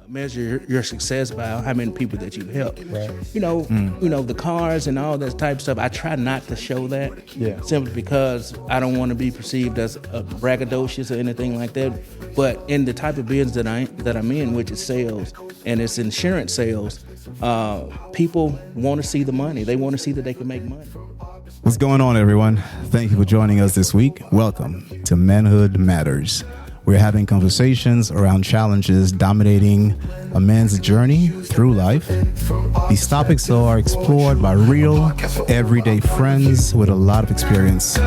measure your success by how many people that you help. Right. You know, the cars and all that type of stuff. I try not to show that. Yeah. Simply because I don't want to be perceived as braggadocious or anything like that. But in the type of business that I'm in, which is sales and it's insurance sales, people want to see the money. They want to see that they can make money. What's going on, everyone? Thank you for joining us this week. Welcome to Manhood Matters. We're having conversations around challenges dominating a man's journey through life. These topics are explored by real, everyday friends with a lot of experience.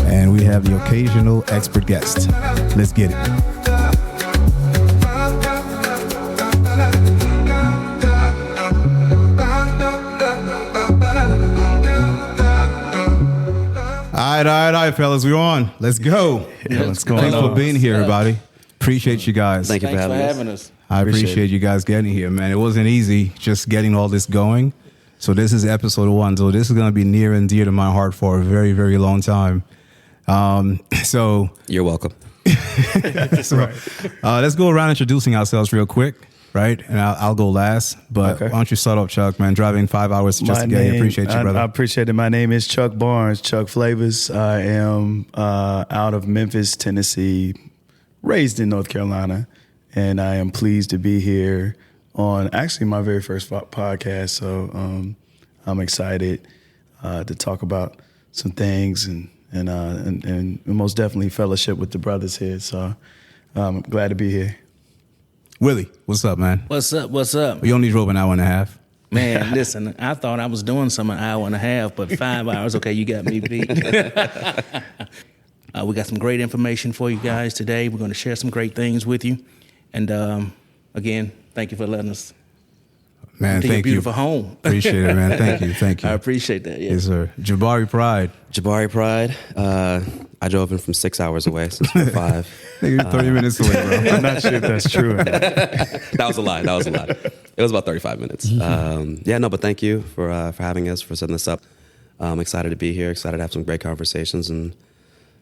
And we have the occasional expert guest. Let's get it. All right, fellas, we're on. Let's go. Yeah, let's go. Thanks for being here, everybody. Appreciate you guys. Thank you for having us. I appreciate you guys getting here, man. It wasn't easy just getting all this going. So this is episode 1. So this is going to be near and dear to my heart for a very, very long time. So you're welcome. Let's go around introducing ourselves real quick. Right, and I'll go last, but okay. Why don't you start off, Chuck, man? Driving 5 hours just to get here. Appreciate you, brother. I appreciate it. My name is Chuck Barnes, Chuck Flavors. I am out of Memphis, Tennessee, raised in North Carolina, and I am pleased to be here on actually my very first podcast. So I'm excited to talk about some things and most definitely fellowship with the brothers here. So I'm glad to be here. Willie, what's up, man? What's up? You only drove an hour and a half. Man, listen, I thought I was doing some an hour and a half, but 5 hours, okay, you got me beat. We got some great information for you guys today. We're going to share some great things with you. And again, thank you for letting us Man, to thank your you. beautiful home. Appreciate it, man. Thank you. I appreciate that, yeah. Yes, sir. Jabari Pride. I drove in from 6 hours away, since 5. Nigga, you're 30 minutes away, bro. I'm not sure if that's true. That was a lie. It was about 35 minutes. But thank you for having us, for setting this up. I'm excited to be here, excited to have some great conversations and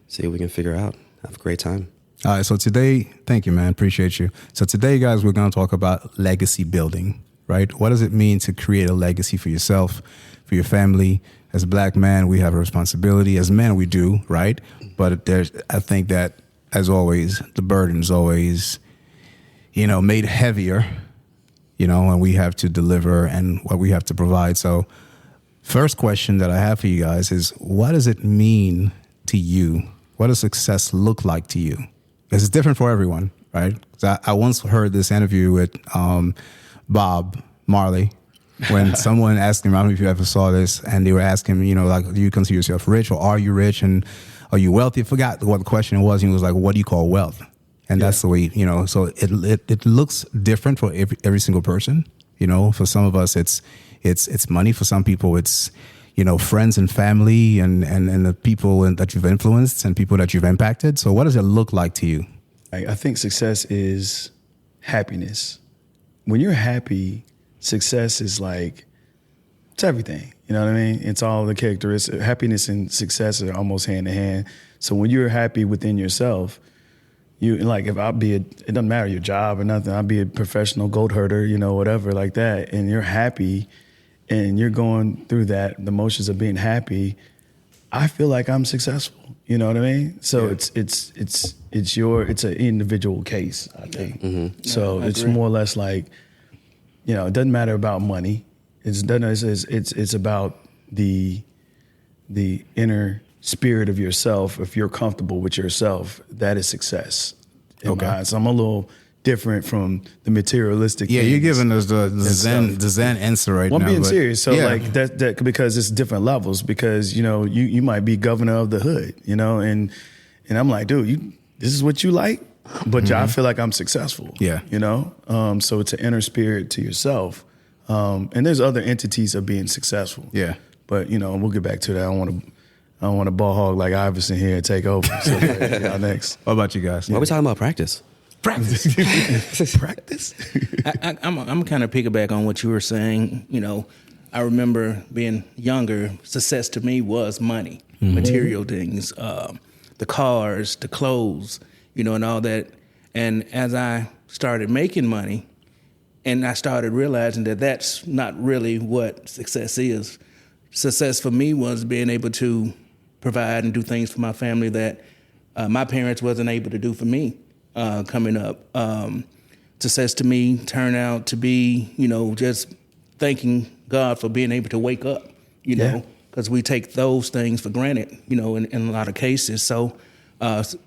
see what we can figure out. Have a great time. All right, so today, thank you, man. Appreciate you. So today, guys, we're going to talk about legacy building, right? What does it mean to create a legacy for yourself, for your family? As a black man, we have a responsibility. As men, we do, right? But I think that, as always, the burden's always, made heavier, and we have to deliver and what we have to provide. So first question that I have for you guys is, what does it mean to you? What does success look like to you? Because it's different for everyone, right? I once heard this interview with Bob Marley, when someone asked him, I don't know if you ever saw this, and they were asking him, do you consider yourself rich, or are you rich, and are you wealthy? I forgot what the question was. He was like, what do you call wealth? And that's the way, so it looks different for every single person. For some of us, it's money. For some people, it's, friends and family and the people that you've influenced and people that you've impacted. So what does it look like to you? I think success is happiness. When you're happy, success is it's everything. You know what I mean? It's all the characteristics. Happiness and success are almost hand in hand. So when you're happy within yourself, it doesn't matter your job or nothing. I'll be a professional goat herder, whatever like that. And you're happy and you're going through the motions of being happy. I feel like I'm successful. You know what I mean? So it's an individual case, I think. Mm-hmm. So it's more or less like, it doesn't matter about money. It's about the inner spirit of yourself. If you're comfortable with yourself, that is success. Okay. So I'm a little different from the materialistic. Yeah, things. you're giving us the Zen answer right now. I'm being serious. So that because it's different levels. Because you might be governor of the hood. And I'm like, dude, this is what you like. But I feel like I'm successful. Yeah. So it's an inner spirit to yourself. And there's other entities of being successful. Yeah. But, we'll get back to that. I don't want to ball hog like Iverson here and take over. So y'all next. What about you guys? Why are we talking about practice? Practice. I'm kind of piggyback on what you were saying. I remember being younger, success to me was money, material things, the cars, the clothes, and all that. And as I started making money, And I started realizing that that's not really what success is. Success for me was being able to provide and do things for my family that my parents wasn't able to do for me coming up. Success to me turned out to be, just thanking God for being able to wake up, know, because we take those things for granted, in a lot of cases. So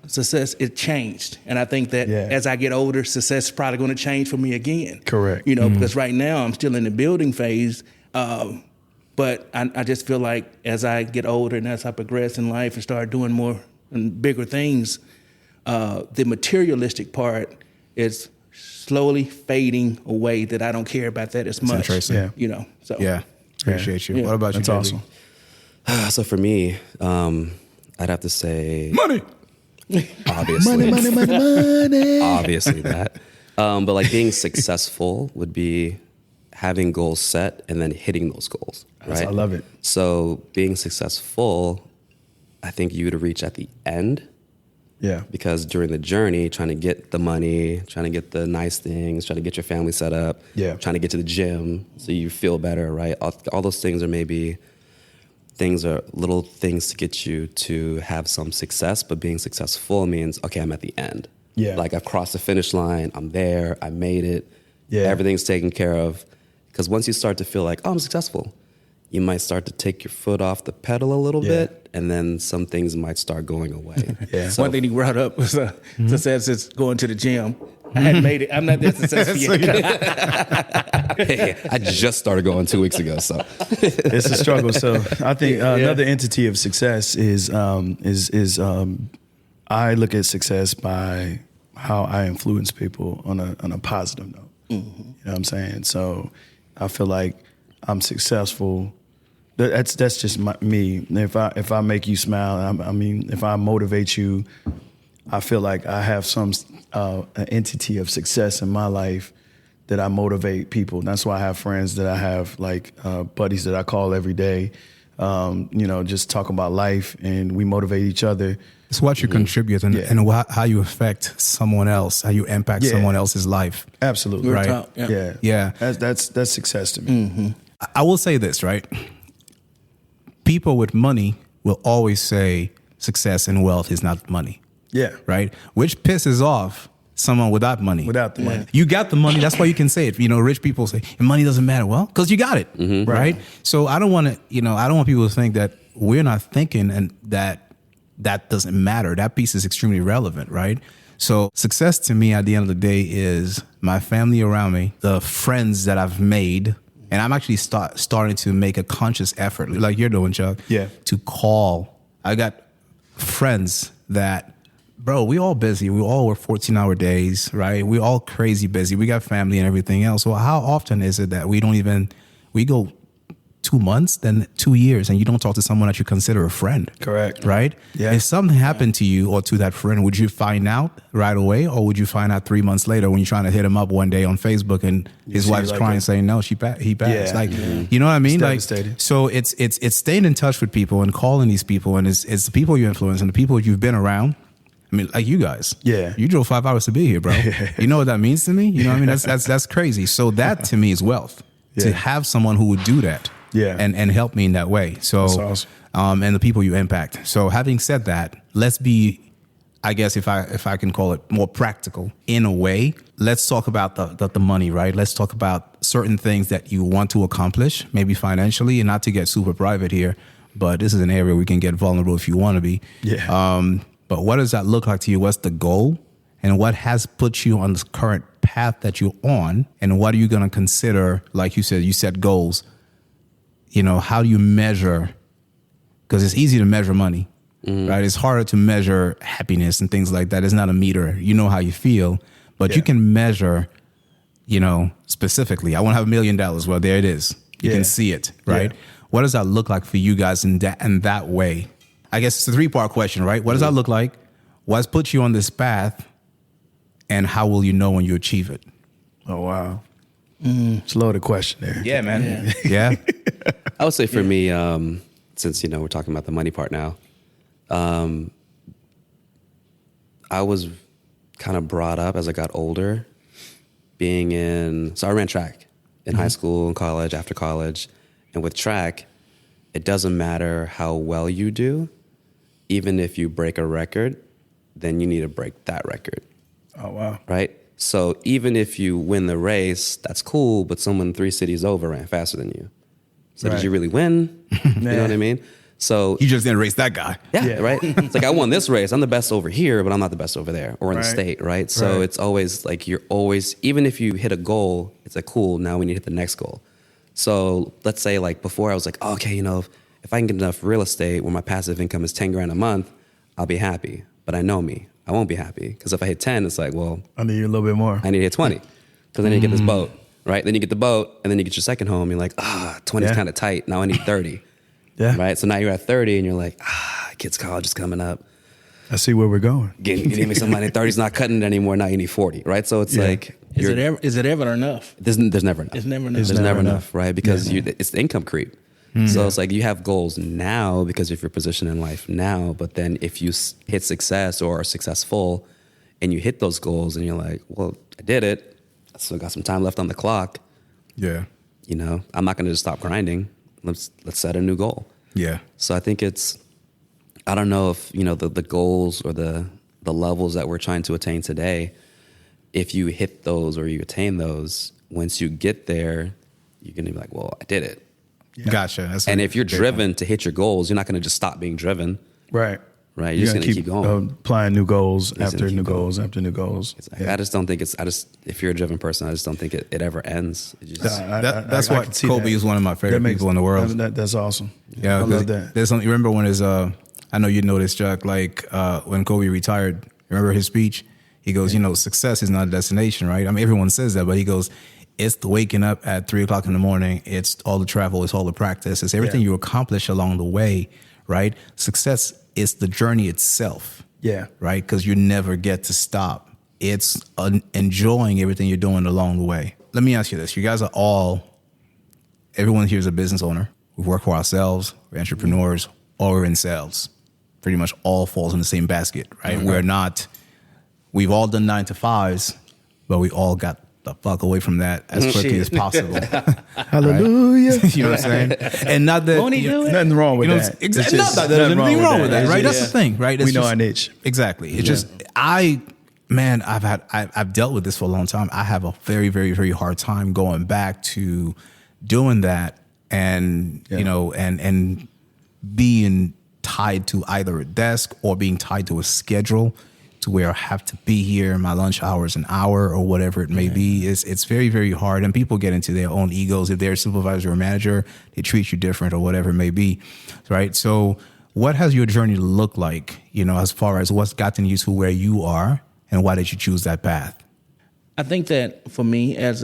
success, it changed. And I think that as I get older, success is probably going to change for me again. Correct. Because right now I'm still in the building phase. But I just feel like as I get older and as I progress in life and start doing more and bigger things, the materialistic part is slowly fading away, that I don't care about that as much. Interesting. So. Yeah. Appreciate you. Yeah. What about you, That's JB? awesome. So for me, I'd have to say Money. obviously, money. obviously that. But like being successful would be having goals set and then hitting those goals. Right. I love it. So being successful, I think you would reach at the end. Yeah. Because during the journey, trying to get the money, trying to get the nice things, trying to get your family set up, trying to get to the gym so you feel better, right? All those things are little things to get you to have some success, but being successful means, okay, I'm at the end. Yeah. Like I've crossed the finish line, I'm there, I made it, everything's taken care of. Because once you start to feel like, oh, I'm successful, you might start to take your foot off the pedal a little bit, and then some things might start going away. So, one thing he brought up was success is going to the gym. I hadn't made it. I'm not that successful yet. Hey, I just started going 2 weeks ago, so it's a struggle. So I think another entity of success is I look at success by how I influence people on a positive note. You know what I'm saying? So I feel like I'm successful. That's just me. If I make you smile, if I motivate you, I feel like I have some an entity of success in my life that I motivate people. That's why I have friends that I have, like buddies that I call every day. Just talk about life, and we motivate each other. It's what you contribute and how you affect someone else, how you impact someone else's life. Absolutely. Right. Yeah. That's success to me. I will say this, right? People with money will always say success and wealth is not money. Yeah. Right? Which pisses off someone without money. Without the money. You got the money. That's why you can say it. Rich people say, money doesn't matter. Well, because you got it. Right? So I don't want to, I don't want people to think that we're not thinking and that doesn't matter. That piece is extremely relevant, right? So success to me at the end of the day is my family around me, the friends that I've made, and I'm actually starting to make a conscious effort, like you're doing, Chuck, to call. I got friends that, bro, we all busy. We all work 14-hour days, right? We all crazy busy. We got family and everything else. So how often is it that we go 2 months, then 2 years, and you don't talk to someone that you consider a friend? Correct. Right? Yeah. If something happened to you or to that friend, would you find out right away, or would you find out 3 months later when you're trying to hit him up one day on Facebook and his wife's crying saying, no, he passed? You know what I mean? It's devastating. So it's staying in touch with people and calling these people, and it's the people you influence and the people you've been around. I mean, like you guys. Yeah. You drove 5 hours to be here, bro. You know what that means to me? You know what I mean? That's crazy. So that to me is wealth. To have someone who would do that. And help me in that way. So, that's awesome. And the people you impact. So having said that, let's be, I guess if I can call it more practical in a way, let's talk about the money, right? Let's talk about certain things that you want to accomplish, maybe financially, and not to get super private here, but this is an area we can get vulnerable if you want to be. Yeah. But what does that look like to you? What's the goal? And what has put you on this current path that you're on? And what are you going to consider? Like you said, you set goals. How do you measure? Because it's easy to measure money, right? It's harder to measure happiness and things like that. It's not a meter. You know how you feel, but you can measure, specifically. I want to have $1 million. Well, there it is. You can see it, right? Yeah. What does that look like for you guys in that way? I guess it's a 3-part question, right? What does that look like? What's put you on this path? And how will you know when you achieve it? Oh, wow. It's a loaded question there. Yeah, man. Yeah. I would say for me, since we're talking about the money part now, I was kind of brought up as I got older so I ran track in high school and college, after college. And with track, it doesn't matter how well you do. Even if you break a record, then you need to break that record. Oh, wow. Right? So even if you win the race, that's cool, but someone 3 cities over ran faster than you. So did you really win? You know what I mean? So You just didn't race that guy. yeah, right? It's like, I won this race. I'm the best over here, but I'm not the best over there or in the state, right? So it's always like even if you hit a goal, it's like, cool, now we need to hit the next goal. So let's say like before I was like, oh, okay, you know, if I can get enough real estate where my passive income is 10 grand a month, I'll be happy. But I know me. I won't be happy. Because if I hit 10, it's like, well, I need a little bit more. I need to hit 20. Because I need to get this boat, right? Then you get the boat, and then you get your second home. You're like, 20 is kind of tight. Now I need 30. Right? So now you're at 30, and you're like, kids' college is coming up. I see where we're going. Give me some money. 30's not cutting it anymore. Now you need 40, right? So it's like, is it ever enough? There's never enough. It's never enough. There's never enough, right? Because it's the income creep. So it's like you have goals now because of your position in life now, but then if you hit success or are successful and you hit those goals and you're like, well, I did it. I still got some time left on the clock. Yeah. You know, I'm not going to just stop grinding. Let's set a new goal. Yeah. So I think I don't know if, you know, the goals or the levels that we're trying to attain today, if you hit those or you attain those, once you get there, you're going to be like, well, I did it. Yeah. Gotcha. And if you're driven to hit your goals, you're not going to just stop being driven. Right. Right. You're just going to keep going. Applying new goals after new goals after new goals. Yeah. I just don't think if you're a driven person, I just don't think it ever ends. That's why Kobe is one of my favorite people in the world. That's awesome. Yeah. I love that. There's something, you remember when I know you know this, Chuck, like when Kobe retired, remember his speech? He goes, you know, success is not a destination, right? I mean, everyone says that, but he goes, it's the waking up at 3:00 in the morning. It's all the travel. It's all the practice. It's everything you accomplish along the way, right? Success is the journey itself. Yeah. Right? Because you never get to stop. It's enjoying everything you're doing along the way. Let me ask you this. You guys are everyone here is a business owner. We work for ourselves. We're entrepreneurs. Or we're in sales. Pretty much all falls in the same basket, right? Mm-hmm. We've all done 9 to 5s, but we all got the fuck away from that as quickly as possible. Hallelujah. You know what I'm saying? And not that nothing wrong with that. Exactly. There's nothing wrong with that, right? That's the thing, right? We know our niche. Exactly. It's just I've dealt with this for a long time. I have a very, very, very hard time going back to doing that and you know and being tied to either a desk or being tied to a schedule to where I have to be here, my lunch hour is an hour or whatever it may be. It's very, very hard. And people get into their own egos. If they're a supervisor or manager, they treat you different or whatever it may be, right? So what has your journey looked like, you know, as far as what's gotten you to where you are and why did you choose that path? I think that for me, I've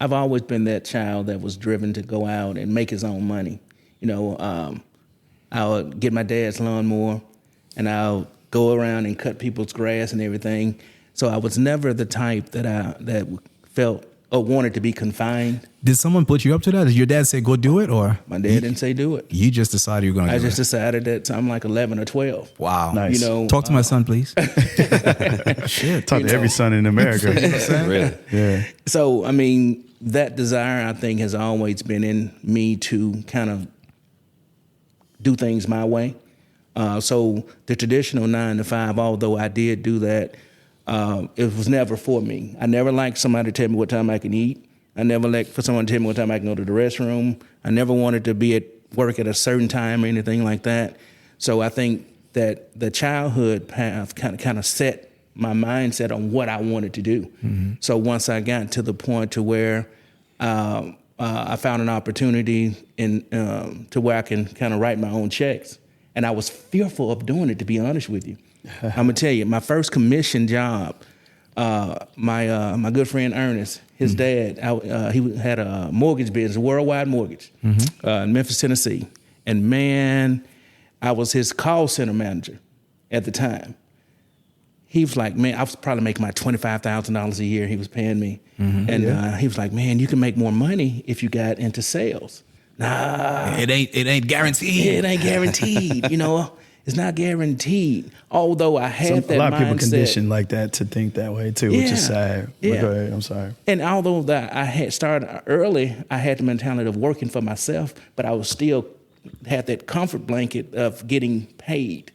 always been that child that was driven to go out and make his own money. You know, I'll get my dad's lawnmower and I'll go around and cut people's grass and everything. So I was never the type that felt or wanted to be confined. Did someone put you up to that? Did your dad say, go do it? Or my dad didn't say do it. You just decided you were going to do it? I just decided that I'm like 11 or 12. Wow. Nice. You know, talk to my son, please. Shit. Talk to every son in America. You know what I'm saying? Really? Yeah. So, I mean, that desire, I think, has always been in me to kind of do things my way. So the traditional 9 to 5, although I did do that, it was never for me. I never liked somebody to tell me what time I can eat. I never liked for someone to tell me what time I can go to the restroom. I never wanted to be at work at a certain time or anything like that. So I think that the childhood path kind of set my mindset on what I wanted to do. Mm-hmm. So once I got to the point to where I found an opportunity to where I can kind of write my own checks. And I was fearful of doing it, to be honest with you. I'm gonna tell you, my first commission job, my good friend Ernest, his dad, he had a mortgage business, a worldwide mortgage, in Memphis, Tennessee. And man, I was his call center manager at the time. He was like, man, I was probably making my $25,000 a year he was paying me. Mm-hmm. And he was like, man, you can make more money if you got into sales. Nah. It ain't guaranteed. Yeah, it ain't guaranteed, you know. It's not guaranteed. Although I had that mindset. A lot of people conditioned like that to think that way too, which is sad. Yeah. But go ahead, I'm sorry. And although that I had started early, I had the mentality of working for myself, but I was still had that comfort blanket of getting paid,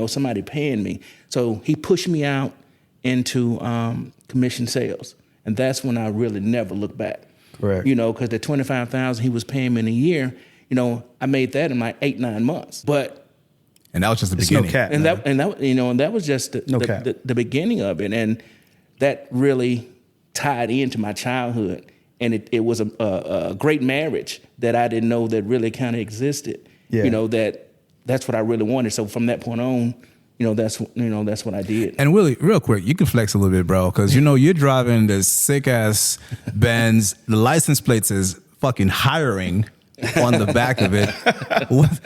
somebody paying me. So he pushed me out into commission sales. And that's when I really never looked back. Correct. Because the $25,000 he was paying me in a year, I made that in like 8-9 months. And that was just the It's beginning. no cap. And that was just the beginning of it. And that really tied into my childhood. And it was a great marriage that I didn't know that really kind of existed. Yeah. That's what I really wanted. So from that point on, that's what I did. And Willie, real quick, you can flex a little bit, bro, because you're driving this sick ass Benz. The license plate says fucking hiring on the back of it.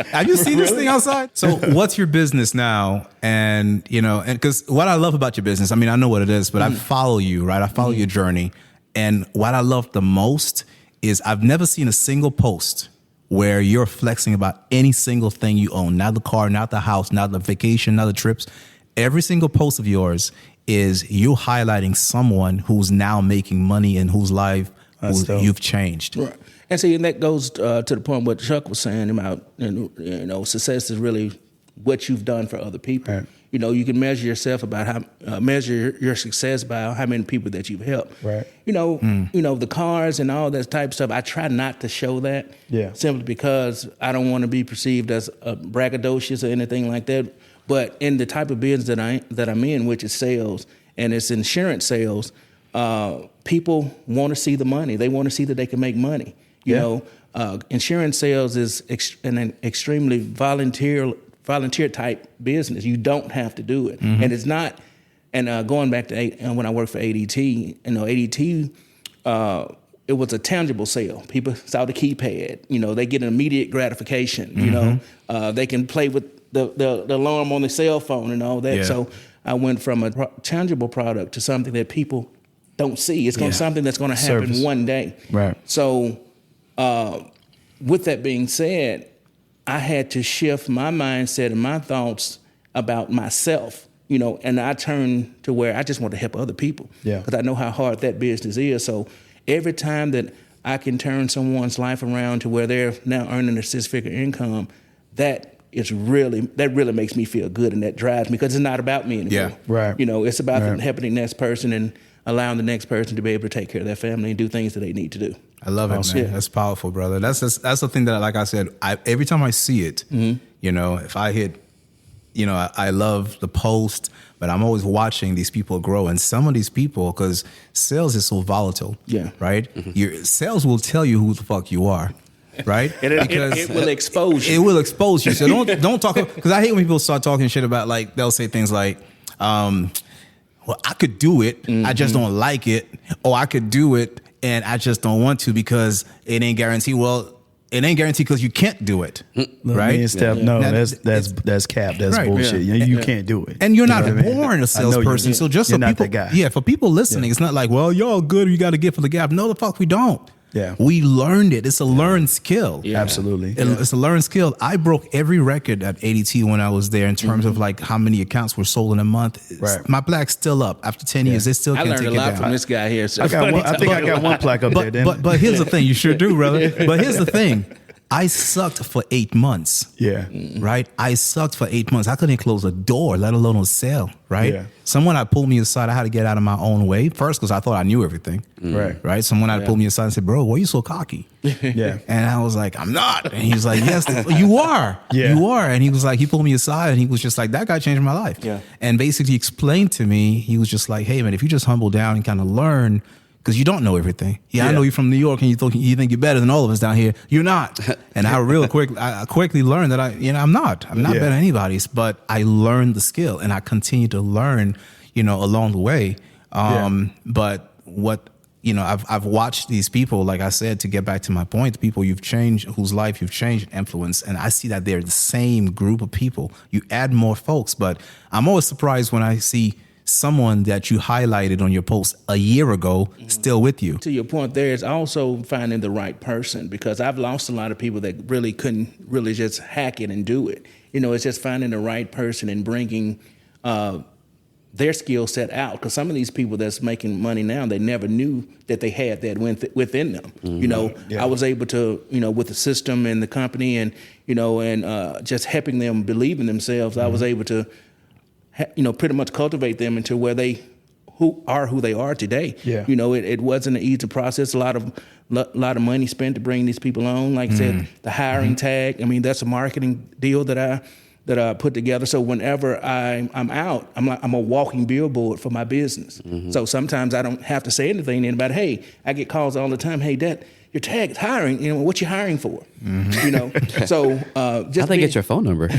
Have you seen this thing outside? So what's your business now? And because what I love about your business, I mean, I know what it is, but I follow you, right? I follow your journey. And what I love the most is I've never seen a single post where you're flexing about any single thing you own, not the car, not the house, not the vacation, not the trips. Every single post of yours is you highlighting someone who's now making money and whose life you've changed. Right. And see, and that goes to the point what Chuck was saying about, success is really what you've done for other people. Right. You can measure yourself measure your success by how many people that you've helped. Right. The cars and all that type of stuff. I try not to show that. Yeah. Simply because I don't want to be perceived as braggadocious or anything like that. But in the type of business that I'm in, which is sales and it's insurance sales, people want to see the money. They want to see that they can make money. Insurance sales is an extremely volunteer type business. You don't have to do it. And it's not, and going back to when I worked for ADT, ADT, it was a tangible sale. People saw the keypad, they get an immediate gratification, they can play with the alarm on the cell phone and all that. Yeah. So I went from a tangible product to something that people don't see. It's something that's going to happen Service. one day. Right. So with that being said, I had to shift my mindset and my thoughts about myself, and I turned to where I just want to help other people. Yeah. Because I know how hard that business is. So every time that I can turn someone's life around to where they're now earning a 6-figure income, that really makes me feel good, and that drives me, because it's not about me anymore. Yeah. Right. It's about Right. helping the next person and allowing the next person to be able to take care of their family and do things that they need to do. I love it, man. Yeah. That's powerful, brother. That's the thing that, like I said, every time I see it, if I hit, I love the post, but I'm always watching these people grow. And some of these people, because sales is so volatile, Yeah. right? Your sales will tell you who the fuck you are. Right? It will expose you. It will expose you. So don't talk, because I hate when people start talking shit about, like, they'll say things like, well, I could do it, I just don't like it, or I could do it and I just don't want to because it ain't guaranteed. Well, it ain't guaranteed because you can't do it, right? Me and Steph, no, Now, that's cap. That's Right. bullshit. You can't do it. And you're not You know what I mean? born a I know salesperson. So just you're so not people, that guy. yeah, for people listening, it's not like, well, y'all good, you got to get for the gap. No, the fuck we don't. Yeah. We learned it. It's a learned skill. Yeah. Absolutely. It's a learned skill. I broke every record at ADT when I was there in terms of like how many accounts were sold in a month. Right. My plaque's still up after 10 years. They still I can't learned take a it lot down. from this guy here. So I think I got one plaque up there. Then. But here's the thing. You sure do, brother. But here's the thing. I sucked for 8 months. Yeah. Right? I sucked for 8 months. I couldn't close a door, let alone a sale. Right? Yeah. Someone had pulled me aside. I had to get out of my own way. First, because I thought I knew everything. Right. Right? Someone had pulled me aside and said, bro, why are you so cocky? Yeah. And I was like, I'm not. And he was like, yes, you are. Yeah. You are. And he was like, he pulled me aside and he was just like, that guy changed my life. Yeah. And basically explained to me, he was just like, hey, man, if you just humble down and kind of learn, because you don't know everything. Yeah, I know you're from New York and you think you're better than all of us down here. You're not. And I quickly learned that I'm not better than anybody's, but I learned the skill and I continue to learn, along the way. But what, I've watched these people, like I said, to get back to my point, the people you've changed, whose life you've changed, influence, and I see that they're the same group of people. You add more folks, but I'm always surprised when I see someone that you highlighted on your post a year ago still with you. To your point, there is also finding the right person, because I've lost a lot of people that really couldn't really just hack it and do it. You know, it's just finding the right person and bringing their skill set out, because some of these people that's making money now, they never knew that they had that within them. You know, I was able to, you know, with the system and the company and, you know, and just helping them believe in themselves, I was able to, you know, pretty much cultivate them into where they who they are today. Yeah. You know, it wasn't an easy process. A lot of money spent to bring these people on. Like I said, the hiring tag. I mean, that's a marketing deal that I put together. So whenever I'm out, I'm a walking billboard for my business. So sometimes I don't have to say anything to anybody. Hey, I get calls all the time. Hey, Dad, your tag is hiring. You know, what you hiring for? You know, so just How'd they get your phone number?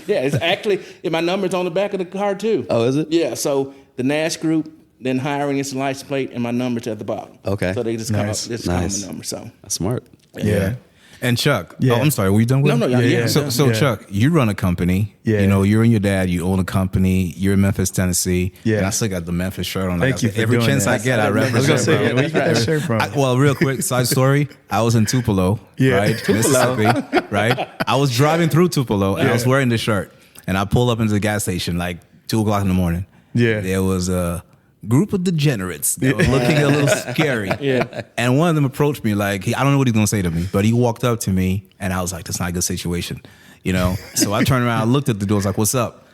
Yeah, it's actually my number's on the back of the car too. Oh, is it? Yeah. So the Nash group, then hiring is the license plate, and my number's at the bottom. Okay. So they just call my number. So That's smart. Yeah. And Chuck, Yeah. oh, I'm sorry, were you done with No, it? no, yeah. So Yeah. Chuck, you run a company. Yeah. You know, you and your dad, you own a company. You're in Memphis, Tennessee. Yeah. And I still got the Memphis shirt on. Thank you for every doing chance that. I get, I I was represent. gonna say, bro. where you get that shirt from? Well, real quick side story. I was in Tupelo, Yeah. right, Mississippi, right. I was driving through Tupelo, and I was wearing this shirt, and I pulled up into the gas station like 2:00 in the morning. Yeah. There was a group of degenerates that were looking a little scary. Yeah. And one of them approached me like, I don't know what he's gonna say to me, but he walked up to me, and I was like, that's not a good situation, you know. So I turned around, I looked at the door, I was like, what's up?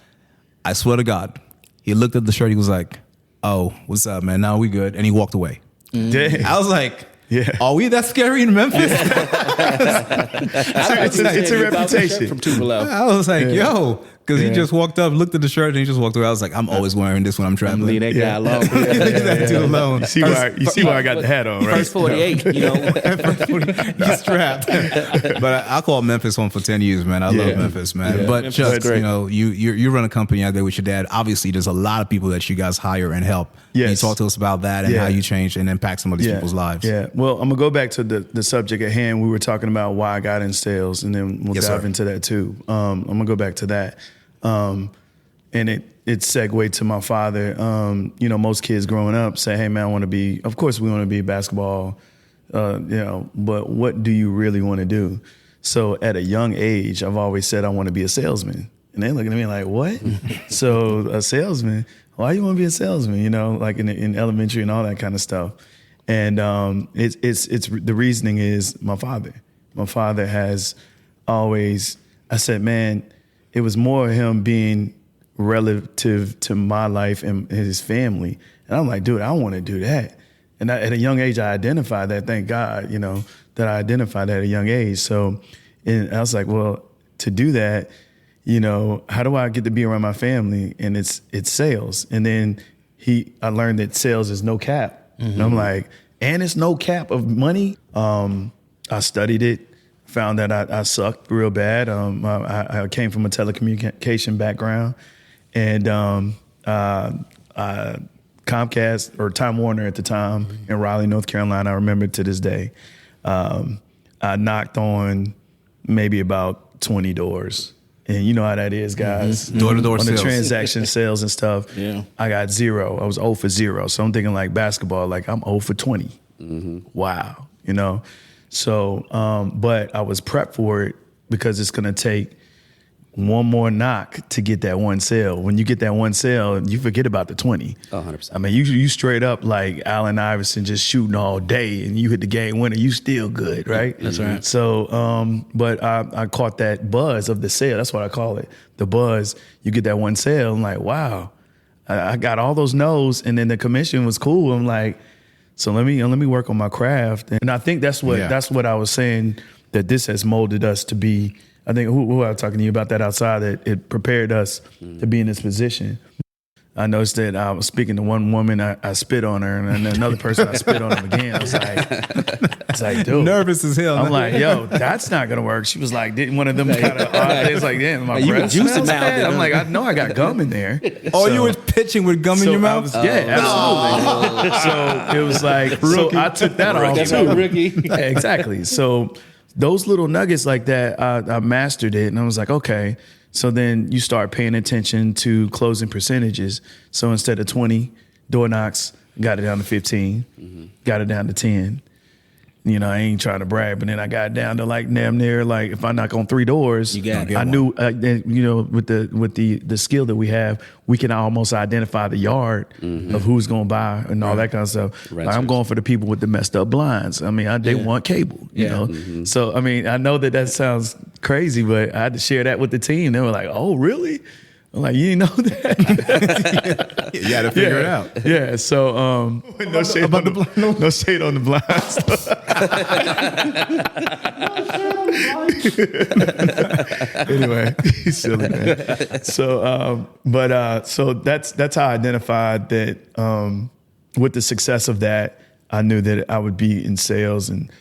I swear to God, he looked at the shirt, he was like, oh, what's up, man? No, we good. And he walked away. Dang. I was like, Yeah. are we that scary in Memphis? It's a reputation. From Tupelo. I was like, yo, because he just walked up, looked at the shirt, and he just walked away. I was like, I'm always wearing this when I'm traveling. Leave that guy Yeah. alone. Leave that dude alone. You see why I got the hat on, right? First 48, you know. He's strapped. But I called Memphis home for 10 years, man. I love Memphis, man. Yeah. But Memphis Chuck, is great. you know, you run a company out there with your dad. Obviously, there's a lot of people that you guys hire and help. Can you Yes. talk to us about that and Yeah. how you changed and impact some of these people's lives? Yeah. Well, I'm gonna go back to the subject at hand. We were talking about why I got in sales, and then we'll Yes, dive sir. into that too. I'm gonna go back to that, and it segued to my father. You know, most kids growing up say, "Hey, man, I want to be." Of course, we want to be basketball. You know, but what do you really want to do? So at a young age, I've always said I want to be a salesman, and they're looking at me like, "What?" So a salesman? Why you want to be a salesman? You know, like in elementary and all that kind of stuff. And it's the reasoning is my father. My father has always. I said, man, it was more him being relative to my life and his family. And I'm like, dude, I want to do that. And at a young age, I identified that. Thank God, you know, that I identified that at a young age. So, and I was like, well, to do that, you know, how do I get to be around my family? And it's sales. And then I learned that sales is no cap. And I'm like, and it's no cap of money. I studied it, found that I sucked real bad. I came from a telecommunication background, and Comcast or Time Warner at the time in Raleigh, North Carolina, I remember to this day. I knocked on maybe about 20 doors. And you know how that is, guys. Door-to-door On the sales. transaction sales and stuff. Yeah. I got 0. I was 0 for 0. So I'm thinking like basketball, like I'm 0 for 20. Wow. You know? So, but I was prepped for it because it's going to take one more knock to get that one sale. When you get that one sale, you forget about the 20. 100%. I mean, you straight up like Allen Iverson just shooting all day and you hit the game winner, you still good, right? That's right. So, but I caught that buzz of the sale. That's what I call it. The buzz. You get that one sale. I'm like, wow, I got all those no's, and then the commission was cool. I'm like, so let me work on my craft. And I think that's what I was saying, that this has molded us to be. I think who I was talking to you about that outside, that it prepared us to be in this position. I noticed that I was speaking to one woman, I spit on her, and then another person, I spit on him again. I was like, dude. Nervous as hell. I'm like, yo, that's not gonna work. She was like, didn't one of them kind of odd things like, damn, my You breath juicing smells now, bad. then, I'm like, I know I got gum in there. Oh, So- you were pitching with gum in so your I mouth? was- yeah, absolutely. So it was like, so I took that off That's too. how Ricky. Yeah, exactly. So those little nuggets like that, I mastered it, and I was like, okay. So then you start paying attention to closing percentages. So instead of 20 door knocks, got it down to 15, got it down to 10. You know, I ain't trying to brag, but then I got down to like damn near like if I knock on 3 doors, You got it. I knew, you know, with the skill that we have, we can almost identify the yard of who's going to buy and all that kind of stuff. Like, I'm going for the people with the messed up blinds. I mean, they want cable, you know. So I mean, I know that sounds crazy, but I had to share that with the team. They were like, "Oh, really?" I'm like, "You didn't know that?" You got to figure it out. Yeah. So no shade on the no shade on the blinds. Anyway, he's silly, man. So, so that's how I identified that. With the success of that, I knew that I would be in sales, and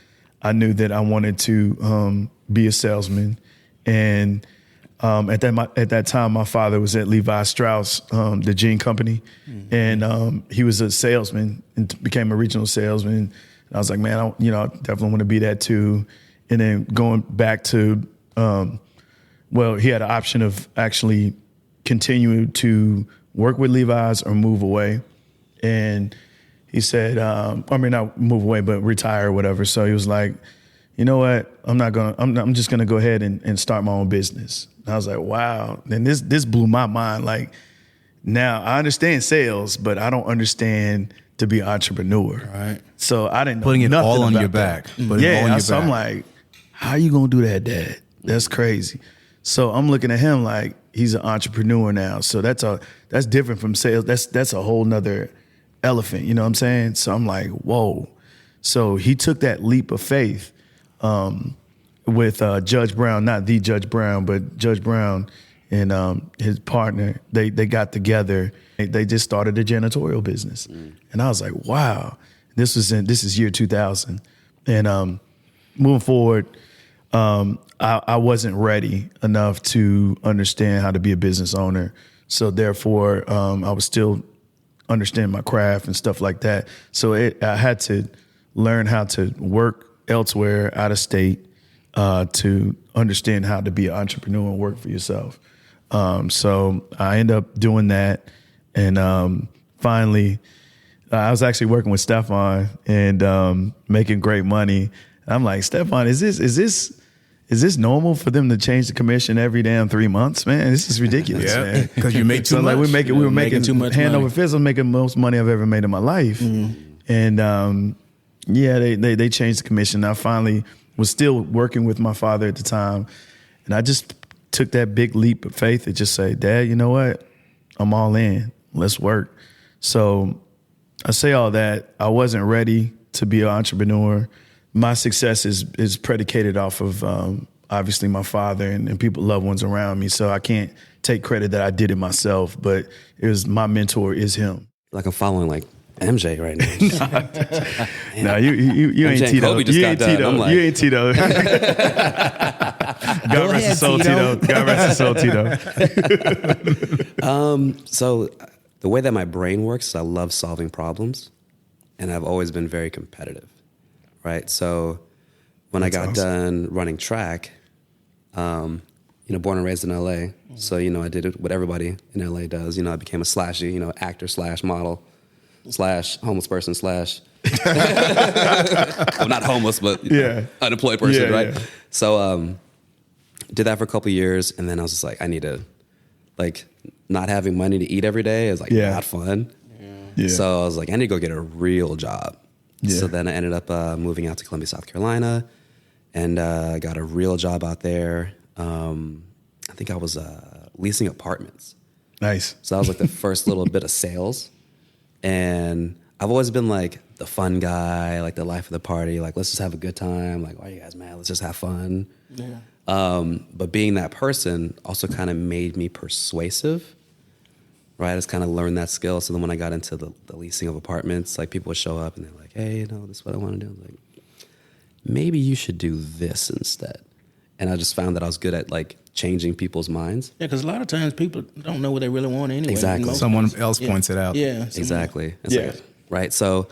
I knew that I wanted to be a salesman. And at that time, my father was at Levi Strauss, the jean company, and he was a salesman and became a regional salesman. And I was like, man, I definitely want to be that too. And then going back to, he had an option of actually continuing to work with Levi's or move away. And he said, not move away, but retire or whatever. So he was like, you know what? I'm just gonna go ahead and start my own business. And I was like, wow. And this blew my mind. Like, now I understand sales, but I don't understand to be an entrepreneur. Right. So I didn't know Putting it nothing all on about your that. back. Putting it all on your So back. I'm like, how you gonna do that, Dad? That's crazy. So I'm looking at him like he's an entrepreneur now. So that's different from sales. That's a whole nother elephant. You know what I'm saying? So I'm like, whoa. So he took that leap of faith with Judge Brown, not the Judge Brown, but Judge Brown and his partner. They got together. They just started a janitorial business, and I was like, wow. This is year 2000, and moving forward, I wasn't ready enough to understand how to be a business owner. So therefore, I was still understanding my craft and stuff like that. So I had to learn how to work elsewhere, out of state, to understand how to be an entrepreneur and work for yourself. So I ended up doing that, and finally, I was actually working with Stephane and making great money. I'm like, Stephane, is this normal for them to change the commission every damn 3 months, man? This is ridiculous, man. Because you make too So much. like we were making too much hand money. over fist. I'm making the most money I've ever made in my life, and they changed the commission. I finally was still working with my father at the time, and I just took that big leap of faith and just say, Dad, you know what? I'm all in. Let's work. So I say all that. I wasn't ready to be an entrepreneur. My success is predicated off of obviously my father and people, loved ones around me. So I can't take credit that I did it myself, but it was my mentor is him. Like I'm following like MJ right now. No, you ain't MJ and Tito. Kobe just You got ain't done. Tito. I'm like- You ain't Tito. God rest his soul, Tito. God rest his soul, Tito. So the way that my brain works is I love solving problems, and I've always been very competitive, right? So when I got done running track, born and raised in LA, so I did what everybody in LA does. I became a slashy, actor / model / homeless person / well, not homeless, but unemployed person, right? Yeah. So did that for a couple of years, and then I was just like, I need to, not having money to eat every day is not fun. Yeah. So I was like, I need to go get a real job. Yeah. So then I ended up moving out to Columbia, South Carolina, and got a real job out there. I think I was leasing apartments. Nice. So that was like the first little bit of sales. And I've always been like the fun guy, like the life of the party, like let's just have a good time. Like, why are you guys mad? Let's just have fun. Yeah. But being that person also kind of made me persuasive, right? I just kind of learned that skill. So then when I got into the leasing of apartments, like people would show up and they're like, hey, this is what I want to do. I was like, maybe you should do this instead. And I just found that I was good at like changing people's minds. Yeah, because a lot of times people don't know what they really want anyway. Exactly. Most Someone times. else points it out. Yeah. Exactly. It's Yeah. right. So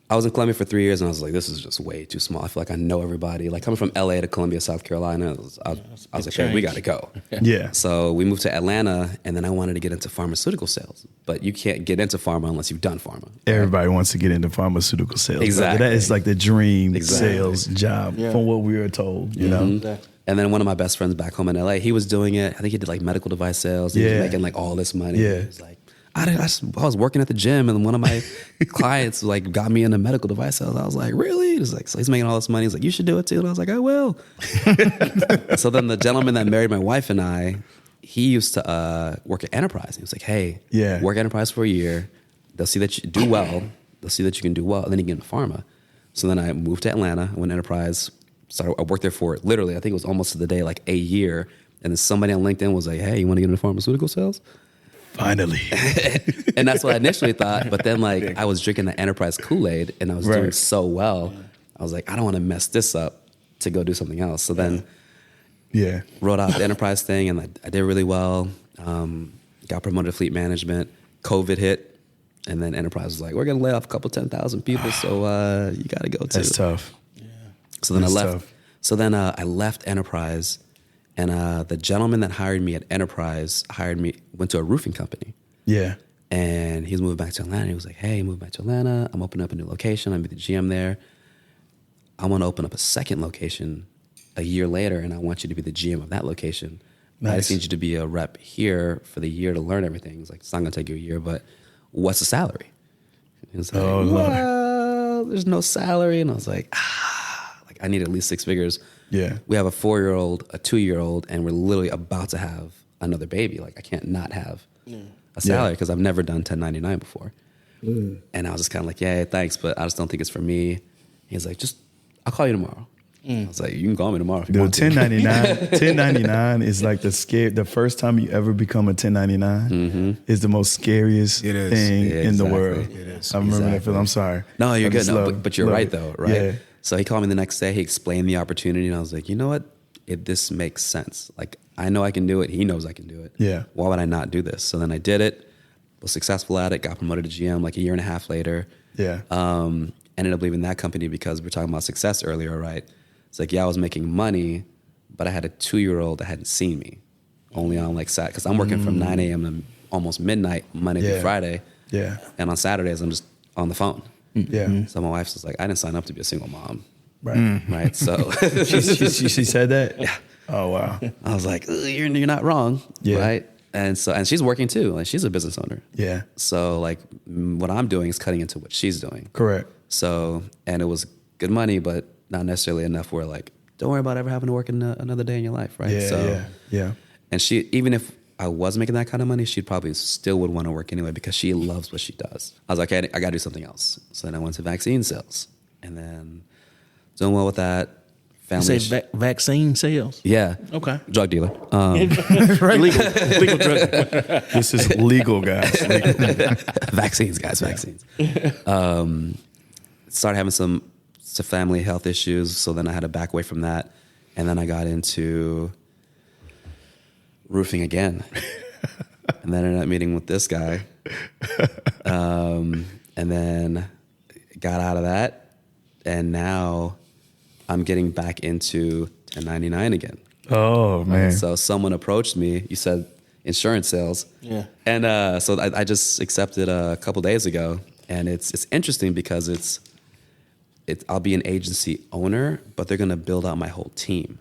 I was in Columbia for 3 years, and I was like, this is just way too small. I feel like I know everybody. Like coming from LA to Columbia, South Carolina, I was like, hey, we got to go. Yeah. So we moved to Atlanta, and then I wanted to get into pharmaceutical sales. But you can't get into pharma unless you've done pharma. Everybody wants to get into pharmaceutical sales. Exactly. That is like the dream sales job from what we were told, you know? Exactly. And then one of my best friends back home in LA, he was doing it. I think he did like medical device sales. He was making like all this money. Yeah. He was like, I was working at the gym, and one of my clients like got me into medical device sales. I was like, really? He was like, so he's making all this money. He's like, you should do it too. And I was like, I will. So then the gentleman that married my wife and I, he used to work at Enterprise. He was like, hey, work at Enterprise for a year. They'll see that you do well. They'll see that you can do well. And then you get into pharma. So then I moved to Atlanta, went to Enterprise. I worked there for literally, I think it was almost to the day, like a year. And then somebody on LinkedIn was like, hey, you want to get into pharmaceutical sales? Finally. And that's what I initially thought. But then like I was drinking the Enterprise Kool-Aid, and I was doing so well. I was like, I don't want to mess this up to go do something else. So then wrote out the Enterprise thing, and I did really well. Got promoted to fleet management. COVID hit. And then Enterprise was like, we're going to lay off a couple 10,000 people. So you got to go too. That's tough. So then I left. Tough. So then I left Enterprise, and the gentleman that hired me at Enterprise went to a roofing company. Yeah. And he's moving back to Atlanta. He was like, hey, move back to Atlanta. I'm opening up a new location. I'm the GM there. I want to open up a second location a year later, and I want you to be the GM of that location. Nice. I just need you to be a rep here for the year to learn everything. He's like, it's not going to take you a year, but what's the salary? He was like, well, there's no salary. And I was like, I need at least 6 figures. Yeah. We have a 4-year-old, a 2-year-old, and we're literally about to have another baby. Like I can't not have a salary because I've never done 1099 before. And I was just kind of like, yeah, thanks, but I just don't think it's for me. He's like, I'll call you tomorrow. I was like, you can call me tomorrow if you want to. 1099 is like the first time you ever become a 1099 is the most scariest thing in the world. It is. I remember that feeling. I'm sorry. No, you're good. No, but you're right though, right? Yeah. So he called me the next day. He explained the opportunity, and I was like, you know what? This makes sense. Like, I know I can do it. He knows I can do it. Yeah. Why would I not do this? So then I did it, was successful at it, got promoted to GM like a year and a half later. Yeah. Ended up leaving that company because we were talking about success earlier, right? It's like, I was making money, but I had a 2-year-old that hadn't seen me only on like Saturday. Because I'm working from 9 a.m. to almost midnight, Monday through Friday. Yeah. And on Saturdays, I'm just on the phone. Yeah. So my wife's just like, I didn't sign up to be a single mom. Right. Right. So she said that? Yeah. Oh, wow. I was like, you're not wrong. Yeah. Right. And she's working too. Like she's a business owner. Yeah. So like what I'm doing is cutting into what she's doing. Correct. So, and it was good money, but not necessarily enough where like, don't worry about ever having to work another day in your life. Right. Yeah. Yeah. And she, even if I was making that kind of money, she probably still would want to work anyway because she loves what she does. I was like, I got to do something else. So then I went to vaccine sales, and then doing well with that. You say vaccine sales? Yeah. Okay. Drug dealer. Legal drug. This is legal, guys. Vaccines, guys. Vaccines. Started having some family health issues, so then I had to back away from that, and then I got into roofing again, and then I ended up meeting with this guy, and then got out of that, and now I'm getting back into 1099 again. Oh, man. So someone approached me. You said insurance sales. Yeah. And so I just accepted a couple days ago, and it's interesting because I'll be an agency owner, but they're going to build out my whole team.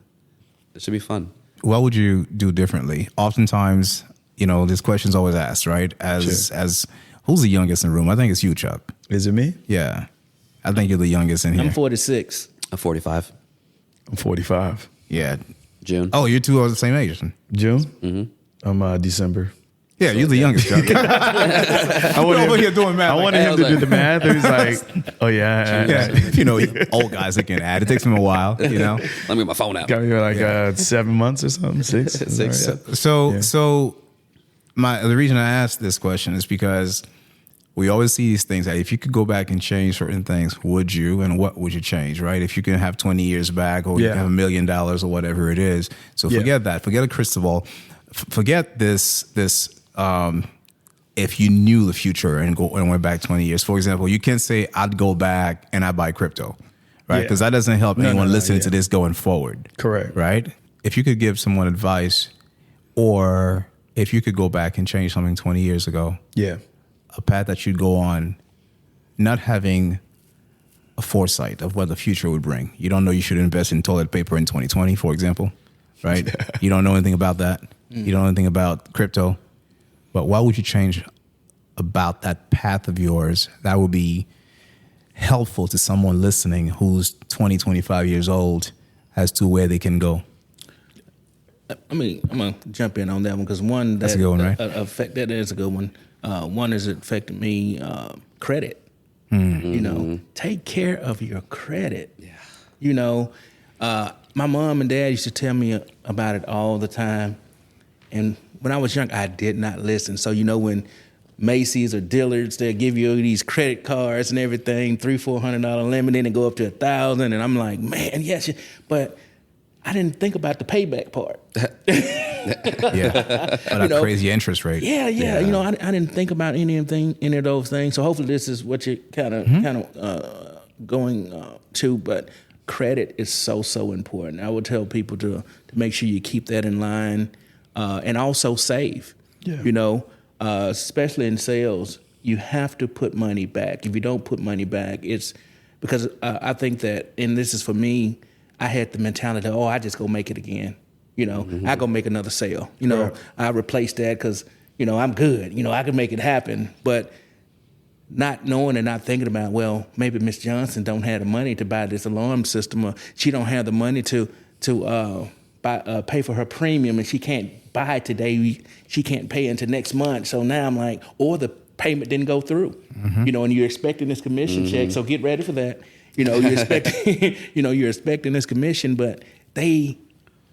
It should be fun. What would you do differently? Oftentimes, this question's always asked, right? As who's the youngest in the room? I think it's you, Chuck. Is it me? Yeah. I think you're the youngest in here. I'm 46. I'm 45. I'm 45. Yeah. June. Oh, you two are the same age. June? Mm-hmm. I'm December. Yeah, you're the youngest, Chuck. I wanted over here doing math. I wanted him to do the math. He was like, oh, yeah. Old guys that can add. It takes them a while, Let me get my phone out. Got me like 7 months or something, 6. 6. Right. So the reason I asked this question is because we always see these things that if you could go back and change certain things, would you? And what would you change, right? If you can have 20 years back or you can have $1 million or whatever it is. So forget that. Forget a crystal ball. Forget this if you knew the future and went back 20 years? For example, you can't say I'd go back and I buy crypto, right? Because that doesn't help anyone listening to this going forward. Correct. Right? If you could give someone advice, or if you could go back and change something 20 years ago, a path that you'd go on, not having a foresight of what the future would bring. You don't know you should invest in toilet paper in 2020, for example, right? You don't know anything about that. You don't know anything about crypto. But what would you change about that path of yours that would be helpful to someone listening who's 20, 25 years old as to where they can go? I mean, I'm gonna jump in on that one because one That's a good one, right? That is a good one. One is affecting me, credit. You know, take care of your credit. Yeah. You know, my mom and dad used to tell me about it all the time, and when I was young, I did not listen. So you know, when Macy's or Dillard's, they'll give you these credit cards and everything, $300-400 limit, and go up to $1,000, and I'm like, man, yes, but I didn't think about the payback part. But a crazy interest rate. Yeah. You know, I didn't think about any of those things. So hopefully this is what you're kind of going to. But credit is so important. I would tell people to make sure you keep that in line, and also save. Yeah. You know, especially in sales, you have to put money back. If you don't put money back, it's because I think that, and this is for me, I had the mentality, I just go make it again. You know, I go make another sale. You know, I replace that because, you know, I'm good. You know, I can make it happen. But not knowing and not thinking about, well, maybe Miss Johnson don't have the money to buy this alarm system, or she don't have the money to pay for her premium, and she can't buy it today. She can't pay until next month. So now I'm like, or the payment didn't go through. You know, and you're expecting this commission check. So get ready for that. You know, you're expecting, you're expecting this commission, but they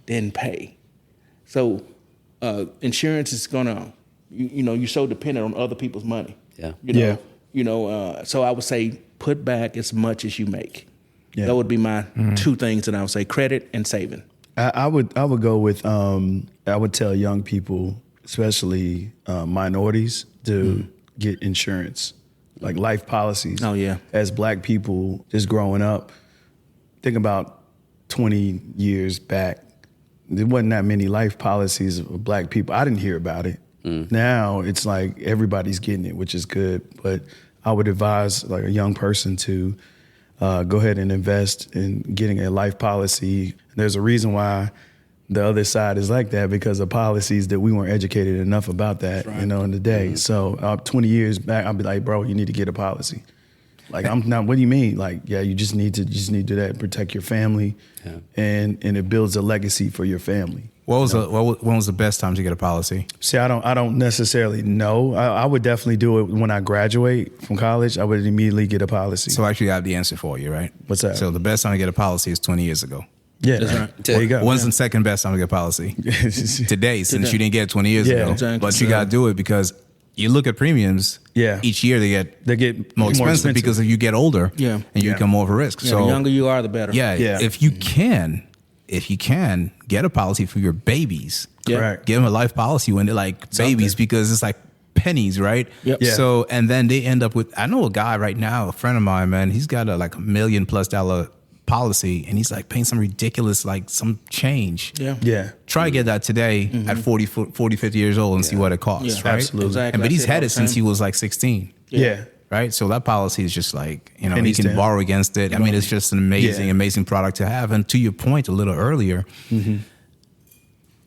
didn't pay. So insurance is gonna, you're so dependent on other people's money. Yeah. So I would say put back as much as you make. Yeah. That would be my two things that I would say: credit and saving. I would go with I would tell young people, especially minorities, to get insurance. Like life policies. Oh, yeah. As Black people, just growing up, think about 20 years back, there wasn't that many life policies of Black people. I didn't hear about it. Now it's like everybody's getting it, which is good. But I would advise like a young person to go ahead and invest in getting a life policy. There's a reason why the other side is like that, because of policies that we weren't educated enough about that, in the day. So 20 years back, I'll be like, bro, you need to get a policy. Like, I'm not, what do you mean? Like, yeah, you just need to do that, protect your family, and it builds a legacy for your family. When was the best time to get a policy? See, I don't necessarily know. I would definitely do it when I graduate from college. I would immediately get a policy. So actually I have the answer for you, right? What's that? So the best time to get a policy is 20 years ago. Yeah, that's right. There you go. When's the second best time to get a policy? Today, since you didn't get it 20 years ago. Exactly. But you got to do it because you look at premiums. Yeah. Each year they get more expensive because you get older. Yeah. And you become more of a risk. Yeah, so the younger you are, the better. Yeah. If you can get a policy for your babies. Yeah. Give them a life policy when they're like babies, because it's like pennies, right? Yep. Yeah. So, and then they end up with, I know a guy right now, a friend of mine, man, he's got a like $1 million+ policy, and he's like paying some ridiculous, like some change. Yeah. Try to get that today at 40, 50 years old and see what it costs, right? Absolutely. Exactly. But he's had it since he was like 16. Yeah. Right? So that policy is just like, he Pennies can down. borrow against it. I mean, it's just an amazing product to have. And to your point a little earlier,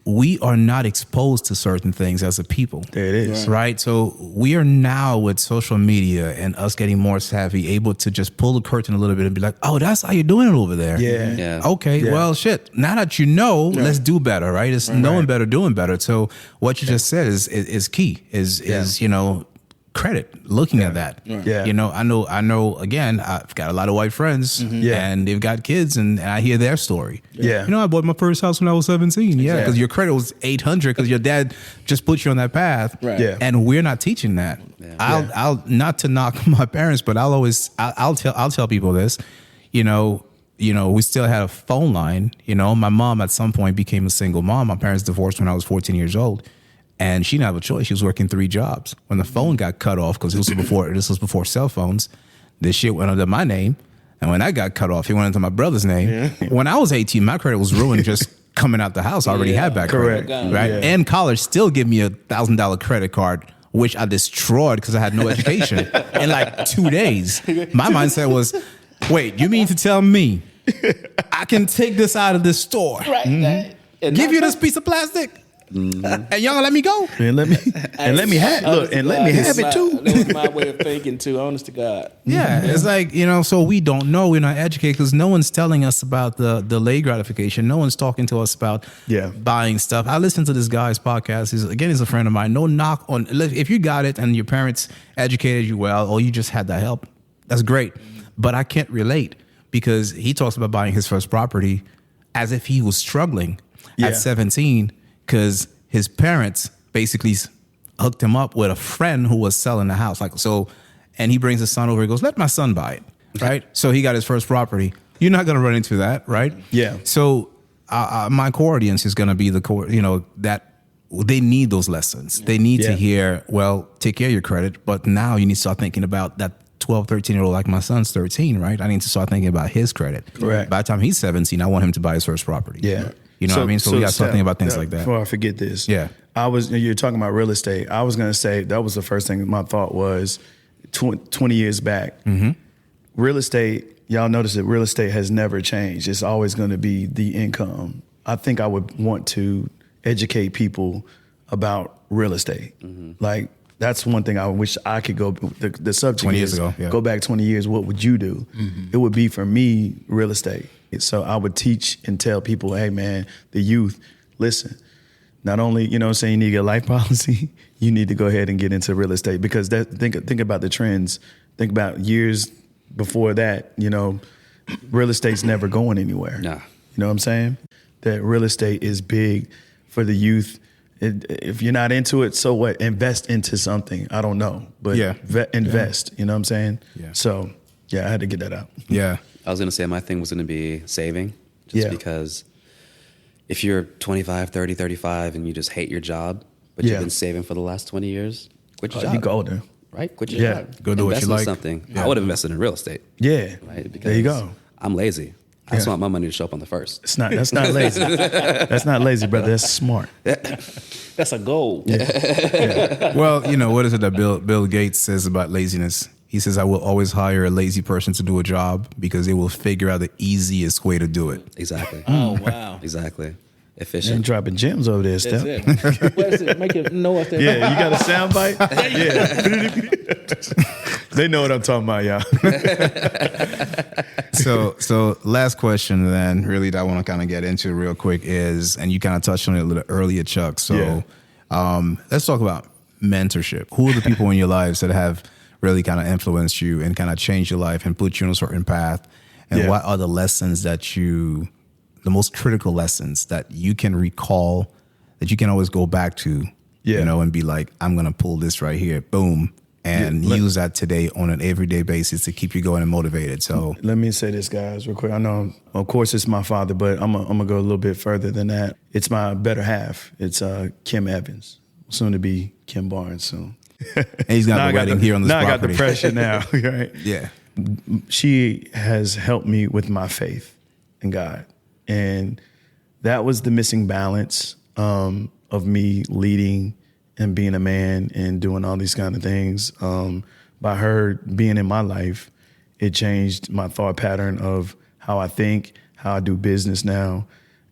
we are not exposed to certain things as a people. There it is. Right? So we are now, with social media and us getting more savvy, able to just pull the curtain a little bit and be like, oh, that's how you're doing it over there. Yeah. Okay, well, shit. Now that you know, let's do better, right? It's knowing better, doing better. So what you just said is key, is credit, looking at that. Yeah. I know, again, I've got a lot of white friends and they've got kids, and I hear their story. Yeah. I bought my first house when I was 17. Yeah. Because your credit was 800 because your dad just put you on that path. Right. Yeah. And we're not teaching that. Yeah. I'll not to knock my parents, but I'll tell people this, we still had a phone line. My mom at some point became a single mom. My parents divorced when I was 14 years old. And she didn't have a choice. She was working 3 jobs. When the phone got cut off, because this was before cell phones, this shit went under my name. And when that got cut off, it went into my brother's name. Yeah. When I was 18, my credit was ruined just coming out the house. I already had bad credit. Right? Yeah. And college still give me $1,000 credit card, which I destroyed because I had no education in like 2 days. My mindset was, wait, you mean to tell me I can take this out of this store? Right. Mm-hmm. Give you this piece of plastic? Mm-hmm. And y'all gonna let me go? And let me have it too. That was my way of thinking too, honest to God. Yeah, it's like, so we don't know, we're not educated because no one's telling us about the delayed gratification. No one's talking to us about buying stuff. I listened to this guy's podcast. He's a friend of mine. No knock on, if you got it and your parents educated you well, or you just had that help, that's great. But I can't relate because he talks about buying his first property as if he was struggling at 17 because his parents basically hooked him up with a friend who was selling the house. And he brings his son over. He goes, let my son buy it. Right. So he got his first property. You're not going to run into that. Right. Yeah. So my core audience is going to be the core, that they need those lessons. They need to hear, well, take care of your credit. But now you need to start thinking about that 12, 13-year-old, like my son's 13, right? I need to start thinking about his credit. Correct. By the time he's 17, I want him to buy his first property. Yeah. You know what I mean? So we got to start thinking about things like that. Before I forget this. Yeah. You're talking about real estate. I was going to say, that was the first thing my thought was 20 years back. Mm-hmm. Real estate, y'all notice that real estate has never changed. It's always going to be the income. I think I would want to educate people about real estate. Mm-hmm. Like, that's one thing I wish I could go. The subject 20 years ago, go back 20 years. What would you do? Mm-hmm. It would be for me real estate. So I would teach and tell people, hey man, the youth, listen. Not only you need to get a life policy, you need to go ahead and get into real estate because think about the trends. Think about years before that. Real estate's never going anywhere. Nah. You know what I'm saying? That real estate is big for the youth. If you're not into it, so what? Invest into something. I don't know, but invest. You know what I'm saying? Yeah. So, I had to get that out. Yeah. I was going to say my thing was going to be saving, just because if you're 25, 30, 35 and you just hate your job, but you've been saving for the last 20 years, quit your job. You golden. Right? Quit your job. Go do what you like. Something. Yeah. I would have invested in real estate. Yeah. Right? Because there you go. I'm lazy. I just want my money to show up on the first. That's not lazy. That's not lazy, brother. That's smart. That's a goal. Yeah. Well, what is it that Bill Gates says about laziness? He says, I will always hire a lazy person to do a job because they will figure out the easiest way to do it. Exactly. Oh, wow. Exactly. Efficient. And dropping gems over there, That's Steph. it. What is it? Make it noise. Yeah, you got a sound bite? Yeah. They know what I'm talking about, y'all. So last question then, really, that I want to kind of get into real quick is, and you kind of touched on it a little earlier, Chuck. So let's talk about mentorship. Who are the people in your lives that have really kind of influenced you and kind of changed your life and put you on a certain path? And what are the lessons the most critical lessons that you can recall, that you can always go back to, and be like, I'm going to pull this right here, boom, and use that today on an everyday basis to keep you going and motivated. So let me say this, guys, real quick. I know, of course, it's my father, but I'm gonna go a little bit further than that. It's my better half. It's Kim Evans, soon to be Kim Barnes soon. And he's got the wedding here on this property. Now I got the pressure now, right? Yeah. She has helped me with my faith in God. And that was the missing balance of me leading and being a man and doing all these kind of things. By her being in my life, it changed my thought pattern of how I think, how I do business now.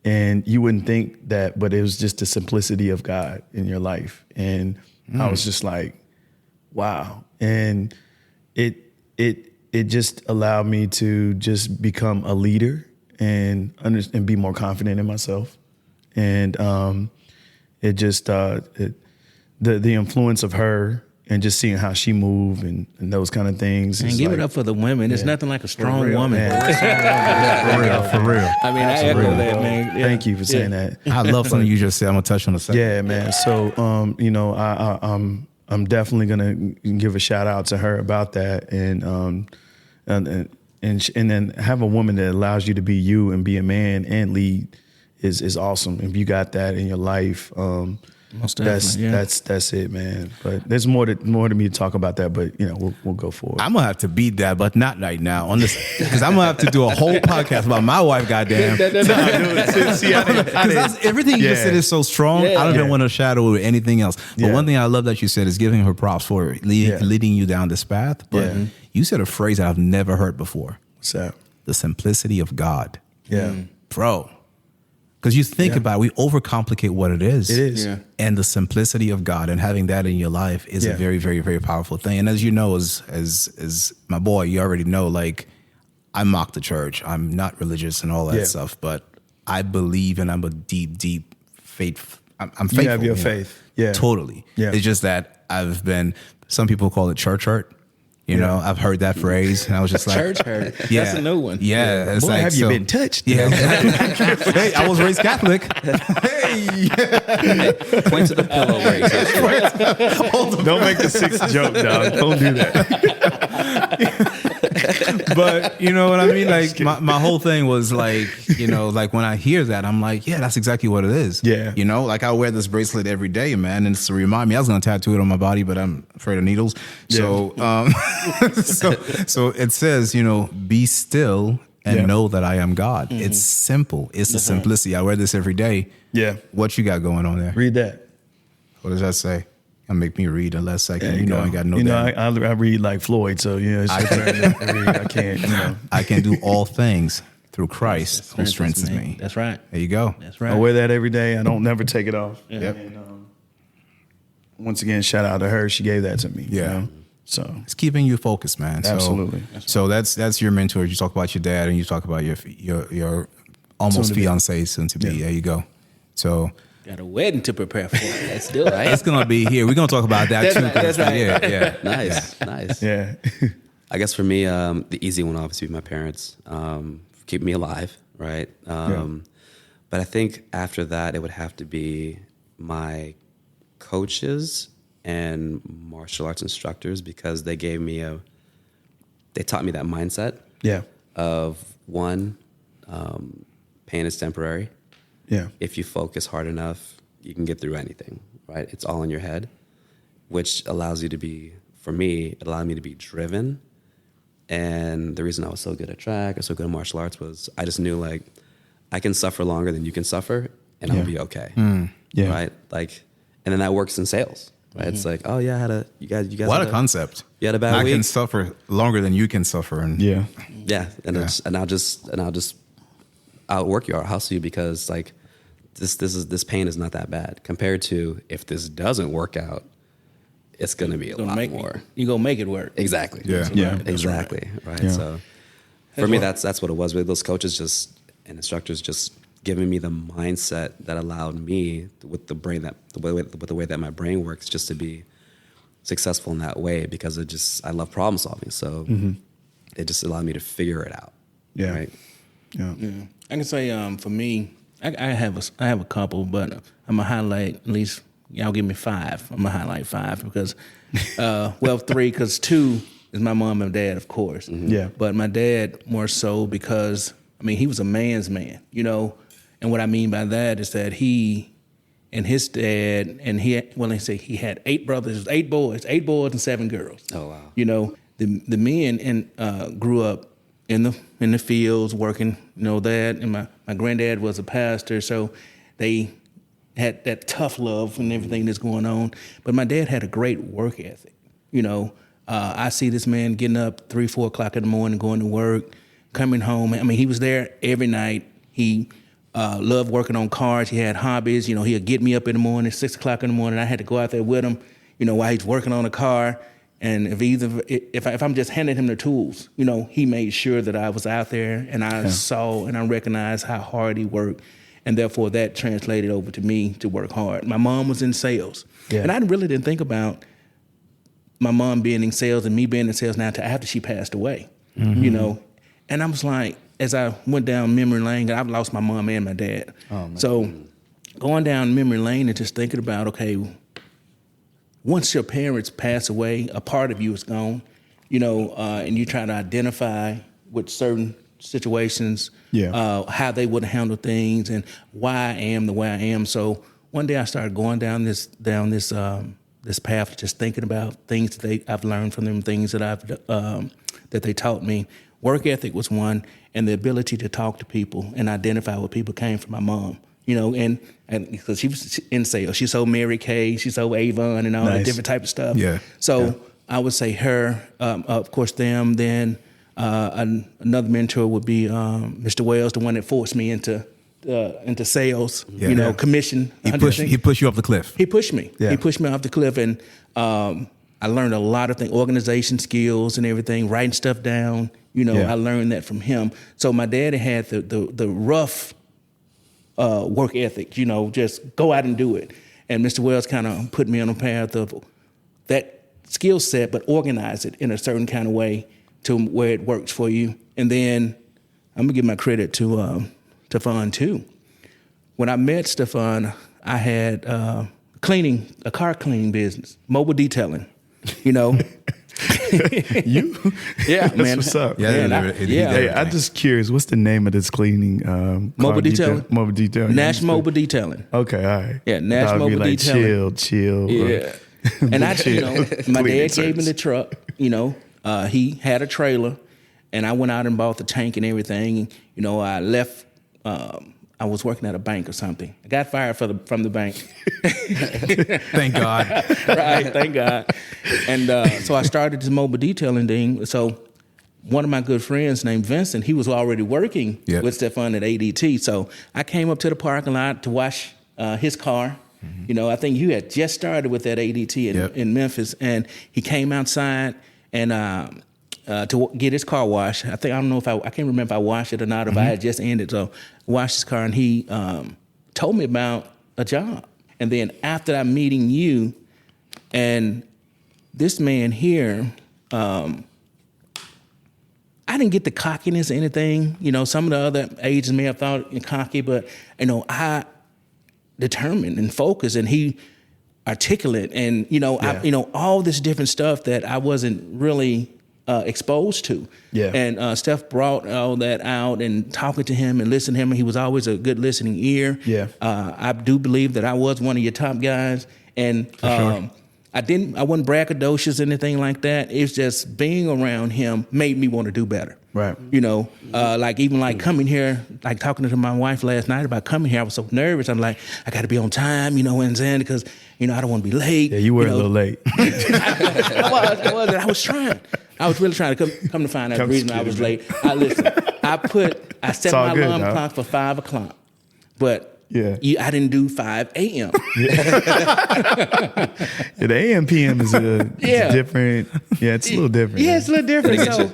And you wouldn't think that, but it was just the simplicity of God in your life. And I was just like, wow. And it just allowed me to just become a leader and be more confident in myself. And it just, the influence of her and just seeing how she moved and those kind of things. And give it up for the women. It's nothing like a strong woman. For real. I mean, I echo that, man. Yeah. Thank you for saying that. I love something you just said. I'm going to touch on a second. Yeah, man. So, I'm definitely going to give a shout out to her about that. And then have a woman that allows you to be you and be a man and lead is awesome. If you got that in your life, Most definitely, yeah. That's it, man. But there's more to me to talk about that. But we'll go for it. I'm gonna have to beat that, but not right now on this, because I'm gonna have to do a whole podcast about my wife. Goddamn, because everything you just said is so strong. I don't even want to shadow it with anything else. But one thing I love that you said is giving her props for leading you down this path. But you said a phrase that I've never heard before. What's that? The simplicity of God. Yeah, bro. Because you think about it, we overcomplicate what it is. It is. Yeah. And the simplicity of God and having that in your life is a very, very, very powerful thing. And as you know, as my boy, you already know, like, I mock the church. I'm not religious and all that stuff, but I believe, and I'm a deep, deep faith. I'm faithful. You have your faith. Yeah. Totally. Yeah. It's just that some people call it church hurt. You know, I've heard that phrase, and I was just like, church hurt. Yeah, That's a new one. Yeah, it's Boy, like, have you been touched? Yeah, exactly. Hey, I was raised Catholic. Hey, Point to the pillow where you touch. Don't make the sixth joke, dog. Don't do that. But you know what I mean? Like my whole thing was like, like when I hear that, I'm like, yeah, that's exactly what it is. Yeah. Like I wear this bracelet every day, man, and it's to remind me. I was gonna tattoo it on my body, but I'm afraid of needles. So, so it says, be still and know that I am God. Mm-hmm. It's simple. It's the simplicity. I wear this every day. Yeah. What you got going on there? Read that. What does that say? Make me read in less second. Yeah, I got no. I read like Floyd, so it's just I read. I can't. I can do all things through Christ who strengthens me. That's right. There you go. That's right. I wear that every day. I don't never take it off. Yeah. Yep. And, once again, shout out to her. She gave that to me. Yeah. So it's keeping you focused, man. Absolutely. So that's your mentor. You talk about your dad, and you talk about your almost fiance, soon to be. Yeah. There you go. So. Got a wedding to prepare for. Let's do it. Right? It's gonna be here. We're gonna talk about that too. That's right. Yeah. Nice. Yeah. I guess for me, the easy one obviously my parents keep me alive, right? But I think after that, it would have to be my coaches and martial arts instructors, because they taught me that mindset. Yeah. Of one, pain is temporary. Yeah. If you focus hard enough, you can get through anything, right? It's all in your head, which allows you to be, for me, it allowed me to be driven. And the reason I was so good at track or so good at martial arts was I just knew, like, I can suffer longer than you can suffer, and I'll be okay. Yeah. Right? Like, and then that works in sales, right? It's like, oh yeah, you guys. What a concept! You had a bad week. I can suffer longer than you can suffer, and I'll work you, I'll hustle you, because like this pain is not that bad compared to if this doesn't work out, it's gonna be a lot more. You're gonna make it work. Exactly. Yeah. Exactly. Right. Yeah. So for me, that's what it was. With those coaches and instructors just giving me the mindset that allowed me, with the way that my brain works, just to be successful in that way, because I love problem solving. So it just allowed me to figure it out. Yeah. Right. Yeah. I can say for me, I have a couple, but I'm gonna highlight at least. Y'all give me 5. I'm gonna highlight 5 because, 3, because 2 is my mom and dad, of course. Yeah. But my dad more so because he was a man's man, and what I mean by that is that he and his dad and he had 8 brothers, 8 boys and 7 girls. Oh wow. The men grew up in the fields working, that, and my granddad was a pastor, so they had that tough love and everything that's going on. But my dad had a great work ethic. I see this man getting up 3, 4 o'clock in the morning, going to work, coming home. He was there every night. He loved working on cars. He had hobbies. He'd get me up in the morning, 6 o'clock in the morning. I had to go out there with him, while he's working on a car. And if I'm just handing him the tools, he made sure that I was out there, and I saw and I recognized how hard he worked. And therefore, that translated over to me to work hard. My mom was in sales. Yeah. And I really didn't think about my mom being in sales and me being in sales now until after she passed away, And I was like, as I went down memory lane, I've lost my mom and my dad. Oh, so going down memory lane and just thinking about, okay, once your parents pass away, a part of you is gone, and you try to identify with certain situations, how they would handle things and why I am the way I am. So one day I started going down this path, just thinking about things that I've learned from them, things that that they taught me. Work ethic was one, and the ability to talk to people and identify what people came from my mom. And because she was in sales, she sold Mary Kay, she sold Avon, and all that different type of stuff. Yeah. So I would say her, of course, them. Then another mentor would be Mr. Wells, the one that forced me into sales. Commission. He pushed you off the cliff. He pushed me. Yeah. He pushed me off the cliff, and I learned a lot of things, organization skills and everything, writing stuff down. I learned that from him. So my daddy had the rough work ethic, just go out and do it. And Mr. Wells kind of put me on a path of that skill set, but organize it in a certain kind of way to where it works for you. And then I'm gonna give my credit to Stéphane too. When I met Stéphane, I had a car cleaning business, mobile detailing. You? Yeah, That's man. what's up. Yeah, Hey, I'm just curious. What's the name of this cleaning? Mobile detailing. Mobile detailing. Nash Mobile Detailing. Okay, all right. Yeah, Nash I'll be Mobile like, Detailing. Chill. Yeah. And I, my Cleaning dad gave me the truck. He had a trailer, and I went out and bought the tank and everything. I left. I was working at a bank or something. I got fired from the bank. Thank God. Right, thank God. And so I started this mobile detailing thing. So one of my good friends named Vincent, he was already working with Stéphane at ADT. So I came up to the parking lot to wash his car. Mm-hmm. I think you had just started with that ADT in Memphis, and he came outside and to get his car washed. I don't know if I can't remember if I washed it or not, if I had just ended. So washed his car, and he told me about a job. And then after that meeting you, and this man here, I didn't get the cockiness or anything. Some of the other agents may have thought cocky, but I determined and focused, and he articulate, and all this different stuff that I wasn't really exposed to. Yeah. And Steph brought all that out, and talking to him and listening to him, he was always a good listening ear. Yeah. I do believe that I was one of your top guys, and sure. I wasn't braggadocious or anything like that. It's just being around him made me want to do better. Right. Like coming here, like talking to my wife last night about coming here, I was so nervous. I'm like, I got to be on time, because, I don't want to be late. Yeah, you were a little late. I was trying. I was really trying to come to find out the reason I was late. I set my alarm clock for 5 o'clock, but I didn't do 5 a.m. The AM PM is different. Yeah, it's a little different. Yeah, it's a little different.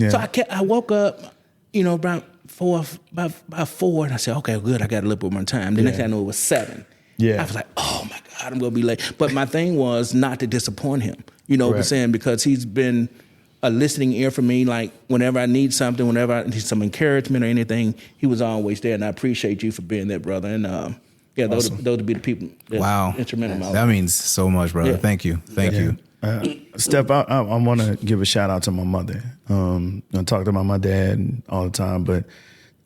So I woke up, about 4, and I said, okay, good, I got a little bit more time. The next thing I knew, it was 7. Yeah. I was like, oh my God, I'm gonna be late. But my thing was not to disappoint him, what I'm saying, because he's been a listening ear for me. Like whenever I need something, whenever I need some encouragement or anything, he was always there. And I appreciate you for being there, brother. And those would be the people that instrumental in my life. That means so much, brother. Yeah. Thank you. Thank you. Steph, I want to give a shout out to my mother. I talk about my dad all the time, but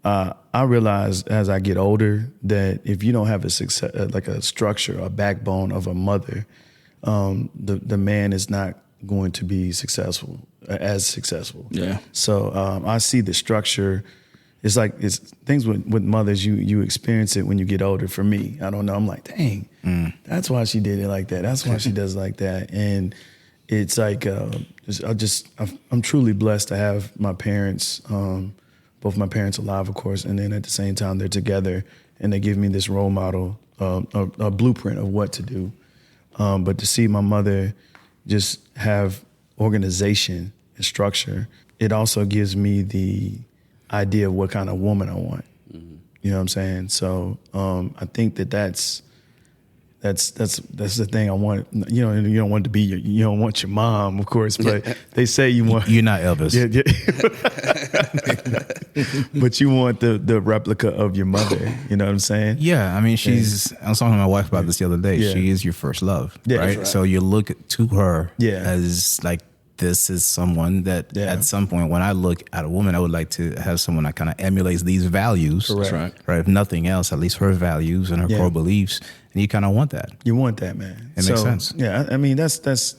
I realize as I get older that if you don't have a success, like a structure, a backbone of a mother, the man is not going to be successful. Yeah. So I see the structure. It's like it's things with mothers. You experience it when you get older. For me, I don't know. I'm like, dang, that's why she did it like that. That's why she does it like that. And it's like I'm truly blessed to have my parents, both my parents alive, of course, and then at the same time they're together and they give me this role model, a blueprint of what to do. But to see my mother just have organization and structure, it also gives me the idea of what kind of woman I want. Mm-hmm. You know what I'm saying? So I think that's the thing I want. You don't want to be you don't want your mom, of course, but they say you want. You're not Elvis. But you want the replica of your mother. You know what I'm saying? Yeah, I mean, I was talking to my wife about this the other day. Yeah. She is your first love, Yeah, right? that's right. So you look to her Yeah. as like this is someone that at some point when I look at a woman, I would like to have someone that kind of emulates these values. Correct. That's right. Right. If nothing else, at least her values and her core beliefs. And you kind of want that. You want that, man. It makes sense. Yeah, I mean, that's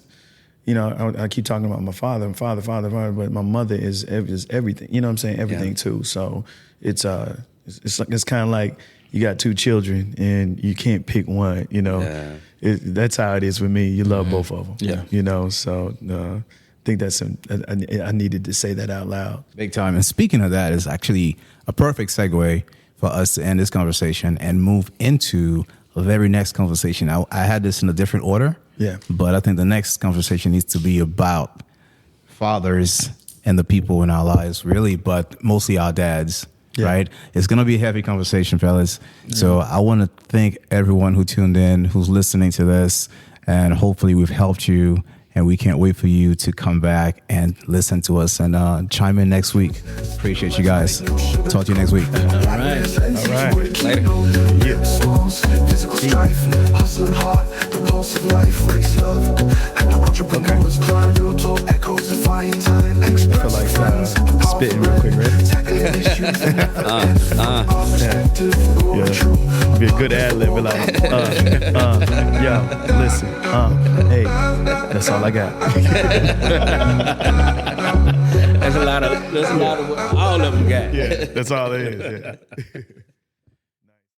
you know, I keep talking about my father, but my mother is everything. You know what I'm saying? Everything too. So it's kind of like you got two children and you can't pick one. You know, that's how it is with me. You love both of them. Yeah. You know, so I think I needed to say that out loud. Big time. And speaking of that, is actually a perfect segue for us to end this conversation and move into the very next conversation. I had this in a different order. Yeah. But I think the next conversation needs to be about fathers and the people in our lives, really, but mostly our dads, right? It's going to be a heavy conversation, fellas. So I want to thank everyone who tuned in, who's listening to this, and hopefully we've helped you. And we can't wait for you to come back and listen to us and chime in next week. Appreciate you guys. Talk to you next week. All right. All right. Later. Physical strife, hustling hard, the pulse of life wakes love. And the entrepreneurs climb real tall echoes defying time. I feel like spitting real quick, right? Yeah. Be a good ad-lib, be like, yo, listen, hey, that's all I got. That's a lot of all of them got. Yeah, that's all it is. Yeah.